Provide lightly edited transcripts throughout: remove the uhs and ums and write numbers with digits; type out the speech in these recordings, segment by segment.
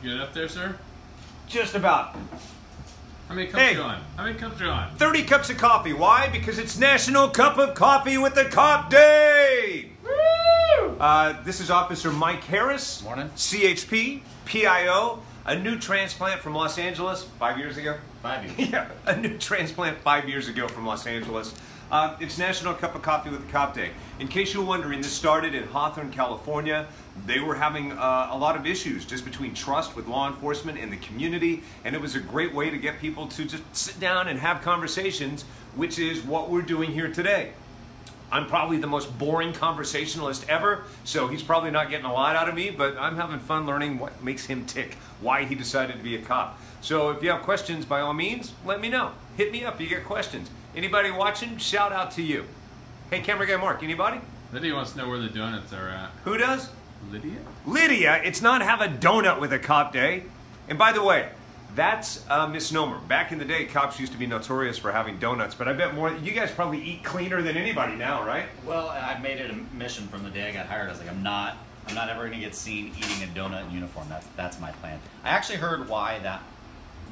You good up there, sir? Just about. How many cups you on? How many cups you on? 30 cups of coffee. Why? Because it's National Cup of Coffee with the Cop Day! Woo! This is Officer Mike Harris. Morning. CHP, PIO, a new transplant from Los Angeles 5 years ago. 5 years. Yeah, a new transplant 5 years ago from Los Angeles. It's National Cup of Coffee with the Cop Day. In case you're wondering, this started in Hawthorne, California. They were having a lot of issues just between trust with law enforcement and the community, and it was a great way to get people to just sit down and have conversations, which is what we're doing here today. I'm probably the most boring conversationalist ever, so he's probably not getting a lot out of me, but I'm having fun learning what makes him tick, why he decided to be a cop. So if you have questions, by all means, let me know. Hit me up if you get questions. Anybody watching, shout out to you. Hey, camera guy Mark, anybody? Lydia wants to know where the donuts are at. Who does? Lydia? Lydia, it's not have a donut with a cop day. And by the way, that's a misnomer. Back in the day, cops used to be notorious for having donuts, but I bet more, you guys probably eat cleaner than anybody now, right? Well, and I've made it a mission from the day I got hired. I was like, I'm not ever going to get seen eating a donut in uniform. That's my plan. I actually heard why that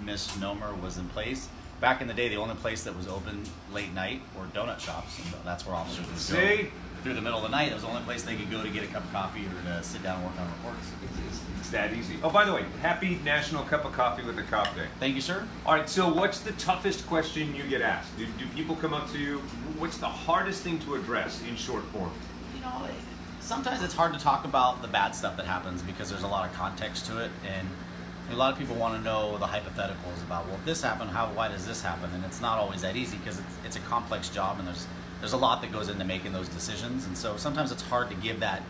misnomer was in place. Back in the day, the only place that was open late night were donut shops, and that's where officers would go through the middle of the night. It was the only place they could go to get a cup of coffee or to sit down and work on reports. It's that easy. Oh, by the way, happy National Cup of Coffee with the Cop Day. Thank you, sir. All right, so what's the toughest question you get asked? Do people come up to you? What's the hardest thing to address in short form? You know, sometimes it's hard to talk about the bad stuff that happens because there's a lot of context to it, and a lot of people want to know the hypotheticals about, well, if this happened, why does this happen? And it's not always that easy because it's a complex job, and there's a lot that goes into making those decisions. And so sometimes it's hard to give that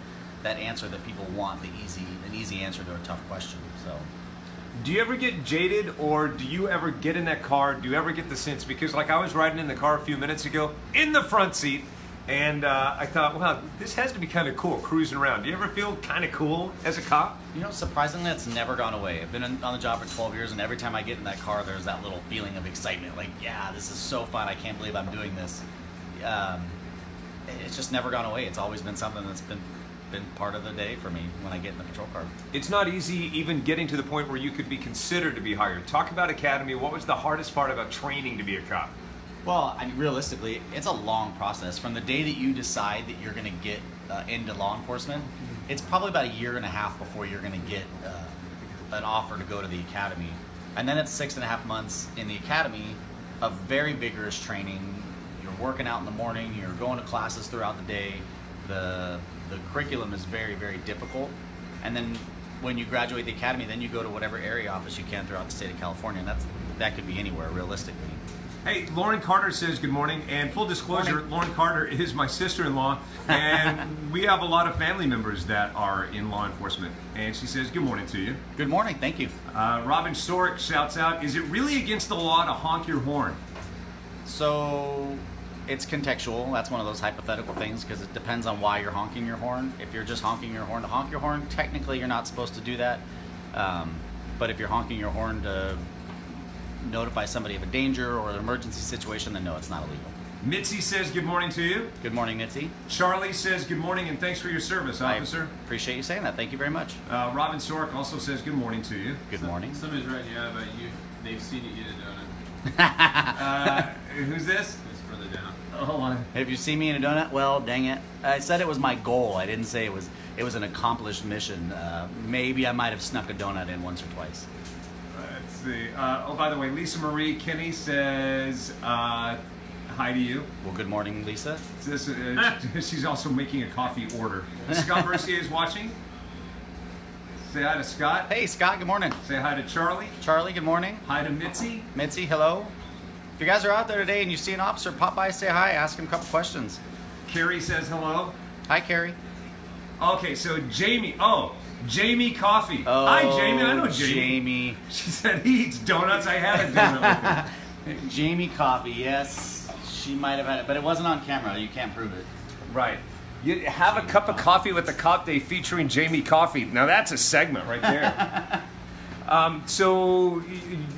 answer that people want, an easy answer to a tough question. So, do you ever get jaded, or do you ever get in that car? Do you ever get the sense? Because like I was riding in the car a few minutes ago in the front seat, and I thought, wow, this has to be kind of cool cruising around. Do you ever feel kind of cool as a cop? You know, surprisingly, it's never gone away. I've been on the job for 12 years, and every time I get in that car, there's that little feeling of excitement. Like, yeah, this is so fun. I can't believe I'm doing this. It's just never gone away. It's always been something that's been part of the day for me when I get in the patrol car. It's not easy even getting to the point where you could be considered to be hired. Talk about academy. What was the hardest part about training to be a cop? Well, I mean, realistically, it's a long process. From the day that you decide that you're going to get into law enforcement, it's probably about 1.5 years before you're going to get an offer to go to the academy. And then it's 6.5 months in the academy of very vigorous training. You're working out in the morning, you're going to classes throughout the day. The curriculum is very, very difficult. And then when you graduate the academy, then you go to whatever area office you can throughout the state of California. And that could be anywhere, realistically. Hey, Lauren Carter says good morning, and full disclosure, Lauren Carter is my sister-in-law, and we have a lot of family members that are in law enforcement, and she says good morning to you. Good morning, thank you. Robin Sorek shouts out, is it really against the law to honk your horn? So, it's contextual. That's one of those hypothetical things because it depends on why you're honking your horn. If you're just honking your horn to honk your horn, technically you're not supposed to do that, but if you're honking your horn to notify somebody of a danger or an emergency situation, then no, it's not illegal. Mitzi says good morning to you. Good morning, Mitzi. Charlie says good morning and thanks for your service, officer. I appreciate you saying that. Thank you very much. Robin Sorek also says good morning to you. Good morning. Somebody's writing you out about you. They've seen you eat a donut. Who's this? It's further down. Oh, hold on. Have you seen me in a donut? Well, dang it. I said it was my goal. I didn't say it was an accomplished mission. Maybe I might have snuck a donut in once or twice. Let's see. Oh, by the way, Lisa Marie Kinney says hi to you. Well, good morning, Lisa. She's also making a coffee order. Scott Mercier is watching. Say hi to Scott. Hey, Scott, good morning. Say hi to Charlie. Charlie, good morning. Hi to Mitzi. Mitzi, hello. If you guys are out there today and you see an officer, pop by, say hi, ask him a couple questions. Carrie says hello. Hi, Carrie. Okay, so Jamie. Oh, Jamie Coffee. Oh, hi, Jamie. I know Jamie. Jamie. She said he eats donuts. I had a donut with him. Jamie Coffee, yes. She might have had it, but it wasn't on camera. You can't prove it. Right. You have a cup of coffee with the Cop Day featuring Jamie Coffee. Now that's a segment right there. So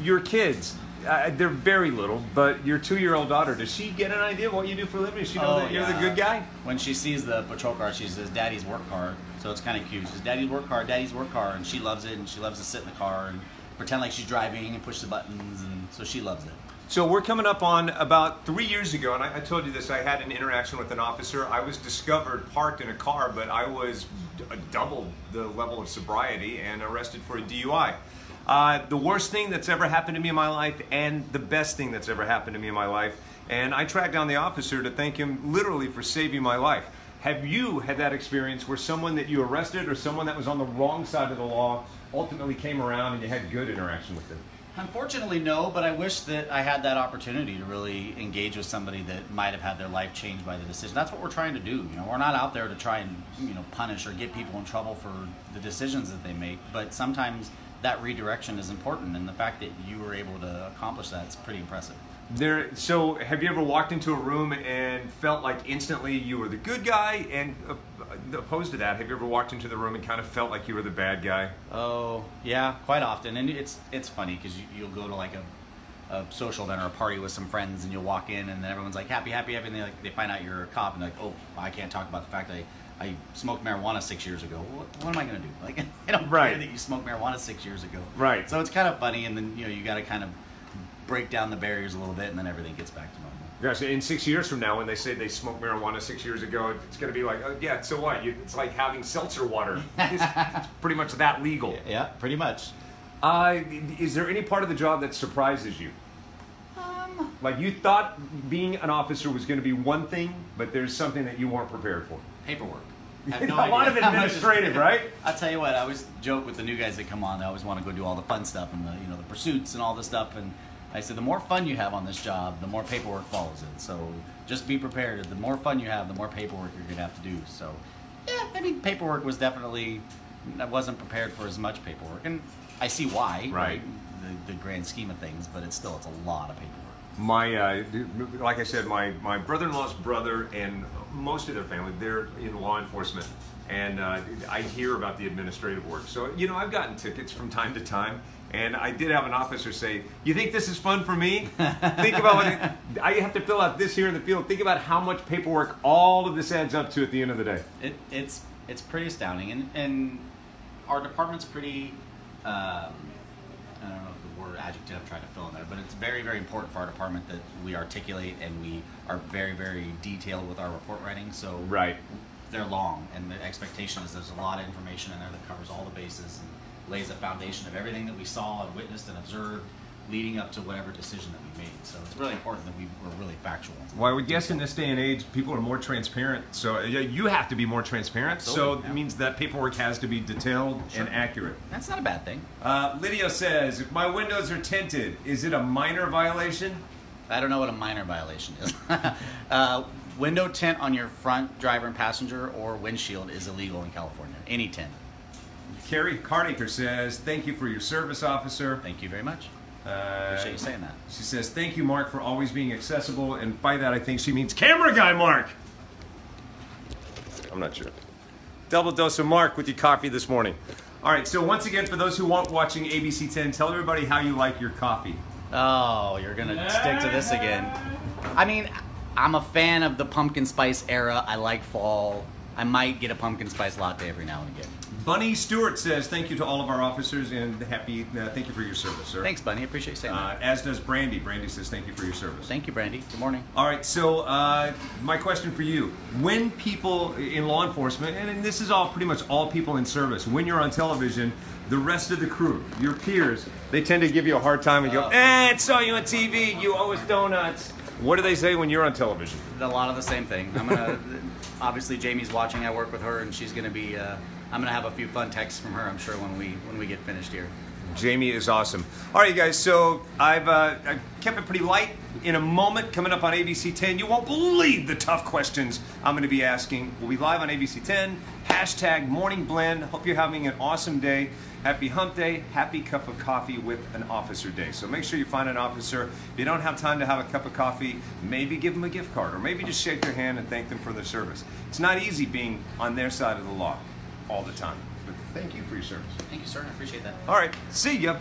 your kids, they're very little, but your 2-year-old daughter, does she get an idea of what you do for a living? Does she know that you're the good guy? When she sees the patrol car, she says, "Daddy's work car." So it's kind of cute. She says, "Daddy's work car, Daddy's work car," and she loves it. And she loves to sit in the car and pretend like she's driving and push the buttons, and so she loves it. So we're coming up on about 3 years ago, and I told you this, I had an interaction with an officer. I was discovered parked in a car, but I was double the level of sobriety and arrested for a DUI. The worst thing that's ever happened to me in my life, and the best thing that's ever happened to me in my life. And I tracked down the officer to thank him literally for saving my life. Have you had that experience where someone that you arrested or someone that was on the wrong side of the law ultimately came around and you had good interaction with them? Unfortunately, no, but I wish that I had that opportunity to really engage with somebody that might have had their life changed by the decision. That's what we're trying to do. You know, we're not out there to try and, you know, punish or get people in trouble for the decisions that they make, but sometimes that redirection is important, and the fact that you were able to accomplish that is pretty impressive. So have you ever walked into a room and felt like instantly you were the good guy? And opposed to that, have you ever walked into the room and kind of felt like you were the bad guy? Oh, yeah, quite often. And it's funny because you'll go to like a social event or a party with some friends, and you'll walk in and then everyone's like happy, happy, happy, and they find out you're a cop, and they're like, oh, I can't talk about the fact that I smoked marijuana 6 years ago. What am I going to do? Like, I don't care that you smoked marijuana 6 years ago. Right. So it's kind of funny, and then, you know, you got to kind of break down the barriers a little bit, and then everything gets back to normal. Yeah, so in 6 years from now, when they say they smoked marijuana 6 years ago, it's going to be like, oh, yeah, so what? It's like having seltzer water. It's pretty much that legal. Yeah, pretty much. Is there any part of the job that surprises you? Like you thought being an officer was going to be one thing, but there's something that you weren't prepared for. Paperwork. I have no idea. A lot of administrative, right? I'll tell you what, I always joke with the new guys that come on, they always want to go do all the fun stuff and the pursuits and all this stuff, and I said the more fun you have on this job, the more paperwork follows it. So just be prepared. The more fun you have, the more paperwork you're going to have to do. So yeah, I mean, paperwork was definitely, I wasn't prepared for as much paperwork, and I see why, right? The grand scheme of things, but it's a lot of paperwork. Like I said, my brother-in-law's brother and most of their family, they're in law enforcement, and I hear about the administrative work. So, you know, I've gotten tickets from time to time, and I did have an officer say, "You think this is fun for me? Think about what I have to fill out this here in the field. Think about how much paperwork all of this adds up to at the end of the day." It's pretty astounding, and our department's pretty. I don't know the word adjective I'm trying to fill in there, but it's very, very important for our department that we articulate and we are very, very detailed with our report writing. So they're long, and the expectation is there's a lot of information in there that covers all the bases and lays a foundation of everything that we saw and witnessed and observed leading up to whatever decision that we made. So it's really important that we're really factual. Well, I would guess in this day and age, people are more transparent. So you have to be more transparent. Absolutely. So it means that paperwork has to be detailed and accurate. That's not a bad thing. Lydia says, if my windows are tinted, is it a minor violation? I don't know what a minor violation is. Window tint on your front driver and passenger or windshield is illegal in California. Any tint. Carrie Cardaker says, thank you for your service, officer. Thank you very much. Appreciate you saying that. She says, thank you, Mark, for always being accessible. And by that, I think she means camera guy Mark. I'm not sure. Double dose of Mark with your coffee this morning. All right, so once again, for those who aren't watching ABC 10, tell everybody how you like your coffee. Oh, you're going to stick to this again. I mean, I'm a fan of the pumpkin spice era. I like fall. I might get a pumpkin spice latte every now and again. Bunny Stewart says, thank you to all of our officers and thank you for your service, sir. Thanks, Bunny. I appreciate you saying that. As does Brandy. Brandy says, thank you for your service. Thank you, Brandy. Good morning. All right, so my question for you. When people in law enforcement, and this is all pretty much all people in service, when you're on television, the rest of the crew, your peers, they tend to give you a hard time and go, I saw you on TV, you owe us donuts. What do they say when you're on television? A lot of the same thing. I'm going to, obviously Jamie's watching, I work with her, and she's going to be, I'm going to have a few fun texts from her, I'm sure, when we get finished here. Jamie is awesome. All right, you guys, so I've kept it pretty light. In a moment, coming up on ABC 10, you won't believe the tough questions I'm going to be asking. We'll be live on ABC 10, hashtag Morning Blend. Hope you're having an awesome day. Happy hump day, happy cup of coffee with an officer day. So make sure you find an officer. If you don't have time to have a cup of coffee, maybe give them a gift card, or maybe just shake their hand and thank them for their service. It's not easy being on their side of the law all the time. But thank you for your service. Thank you, sir. I appreciate that. All right, see ya.